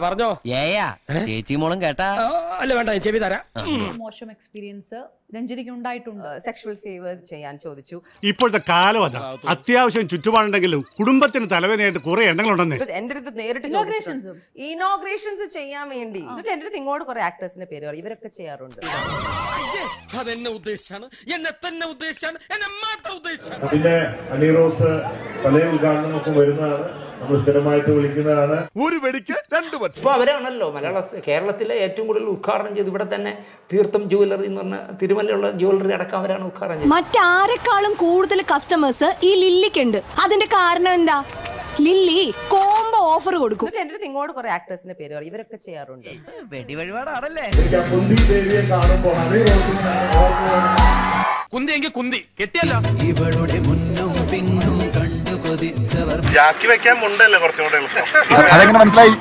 പറഞ്ഞോ. ഏയാ ചേച്ചി മോളും കേട്ടാ? അല്ല വേണ്ട, ചെവി തരാം. മോശം എക്സ്പീരിയൻസ് രഞ്ജനിക്ക് ഉണ്ടായിട്ടുണ്ട്. സെക്ഷൽ ഫേവേഴ്സ് ചെയ്യാൻ ചോദിച്ചു. ഇപ്പോഴത്തെ കാലം അതാ. അത്യാവശ്യം ചുറ്റുപാടുണ്ടെങ്കിലും കുടുംബത്തിന് തലവേദനയായിട്ട് കുറെ എണ്ണങ്ങളുണ്ടെന്ന് എന്റെ അടുത്ത് നേരിട്ട് ഇനോഗ്രേഷൻസ് ചെയ്യാൻ വേണ്ടി എന്നിട്ട് എന്റെ അടുത്ത് ഇങ്ങോട്ട് കുറെ ആക്ടേഴ്സിന്റെ പേര് പറയും. ഇവരൊക്കെ ചെയ്യാറുണ്ട്. അതെന്നെ ഉദ്ദേശിച്ചാണ്, എന്നെ തന്നെ ഉദ്ദേശിച്ചാണ്, എന്നെ മാത്രം ഉദ്ദേശിച്ചാണ്. പിന്നെ അണിറോസ് പല ഉദ്ഘാടനമൊക്കെ വരുന്നതാണ്, നമ്മൾ സ്ഥിരമായിട്ട് വിളിക്കുന്നതാണ്. ഒരു വെടിക്ക് രണ്ട് പക്ഷം. അപ്പോൾ അവരാണല്ലോ കേരളത്തിലെ ഏറ്റവും കൂടുതൽ ഉദ്ഘാടനം ചെയ്ത്. ഇവിടെ തന്നെ തീർത്ഥം ജുവലറി എന്ന് പറഞ്ഞ തിരുമലയുള്ള ജുവലറി അടക്കം അവരാണ് ഉദ്ഘാടനം ചെയ്തത്. മറ്റാരെക്കാളും കൂടുതൽ കസ്റ്റമേഴ്സ് ഈ ലില്ലിക്കുണ്ട്. അതിന്റെ കാരണം എന്താ? ലില്ലി കോംബോ ഓഫർ കൊടുക്കും. എന്നിട്ട് എന്റെ അടുത്ത് ഇങ്ങോട്ട് കുറെ ആക്ടേഴ്സിന്റെ പേര് പറയും. ഇവരൊക്കെ ചെയ്യാറുണ്ട്. വെടി വഴിപാടാണല്ലേ. കുന്തി ദേവിയെ കാണുമ്പോൾ കുന്തിയെങ്കിൽ കുന്തി കെട്ടിയല്ല. ഇവളുടെ മുന്നും പിന്നും കണ്ടു കൊതിച്ചവർ ജാക്കി വെക്കാൻ മുണ്ടല്ലേ കുറച്ചുകൂടെ എളുപ്പം. അതെങ്ങനെ മനസ്സിലായി?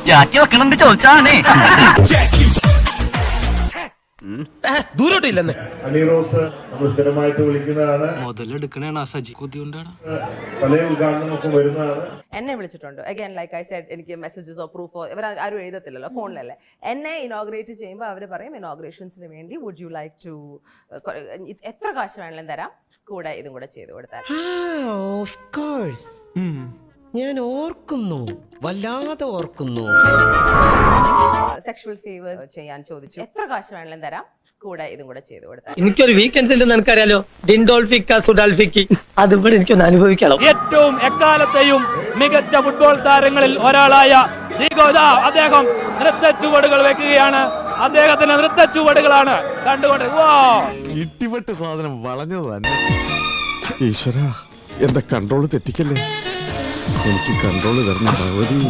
ചാറ്റി വെക്കണമെന്ന് ചോദിച്ചാണേ. ദൂരോട്ടില്ലെന്ന് അണിറോസ് നമ്മൾ സ്ഥിരമായിട്ട് വിളിക്കുന്നതാണ്. മുതലെടുക്കണേ സജി കുത്തിയുണ്ടാണ്. പല ഉദ്ഘാടനമൊക്കെ വരുന്നതാണ്. എന്നെ വിളിച്ചിട്ടുണ്ട്. അഗൈൻ ലൈക്ക് ഐ സെഡ്, എനിക്ക് മെസ്സേജസോ പ്രൂഫോ ഇവർ ആരും എഴുതത്തില്ലല്ലോ, ഫോണിലല്ലേ. എന്നെ ഇനോഗ്രേറ്റ് ചെയ്യുമ്പോൾ അവർ പറയും ഇനോഗ്രേഷൻസിന് വേണ്ടി വുഡ് യു ലൈക്ക് ടു, എത്ര കാശ് വേണമെങ്കിലും തരാം, കൂടെ ഇതും കൂടെ ചെയ്തു കൊടുത്താൽ. ഞാൻ ഓർക്കുന്നു, വല്ലാതെ ഓർക്കുന്നു. സെക്ഷൽ ഫേവേഴ്സ് ചെയ്യാൻ ചോദിച്ചു. എത്ര കാശ് വേണമെങ്കിലും തരാം, കൂടെ ഇതും കൂടെ ചെയ്തു കൊടുത്താൽ. എനിക്കൊരു വീക്കെൻഡ്സ് ഉണ്ടെന്ന് എനിക്കറിയാലോ. ഡിൻഡോൾഫിക്ക സുഡാൽഫിക്ക് അതിവിടെ എനിക്കൊന്ന് അനുഭവിക്കണം. ഏറ്റവും എക്കാലത്തെയും മികച്ച ഫുട്ബോൾ താരങ്ങളിൽ ഒരാളായ അദ്ദേഹം നൃത്ത ചുവടുകൾ വെക്കുകയാണ്. അദ്ദേഹത്തിന്റെ നൃത്ത ചുവടുകളാണ് കണ്ടുകൊണ്ട് ഇട്ടിപ്പെട്ട് സാധനം വളഞ്ഞത് തന്നെ. ഈശ്വര, എന്റെ കൺട്രോള് തെറ്റിക്കല്ലേ. എനിക്ക് കൺട്രോള് തരുന്ന ഭഗവതി.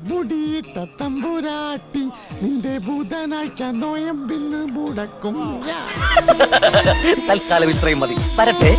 മുടിയിട്ട തമ്പുരാട്ടി നിന്റെ ബുധനാഴ്ച നോയമ്പിന്ന് മുടക്കും. തൽക്കാലം ഇത്രയും മതി. വരട്ടെ.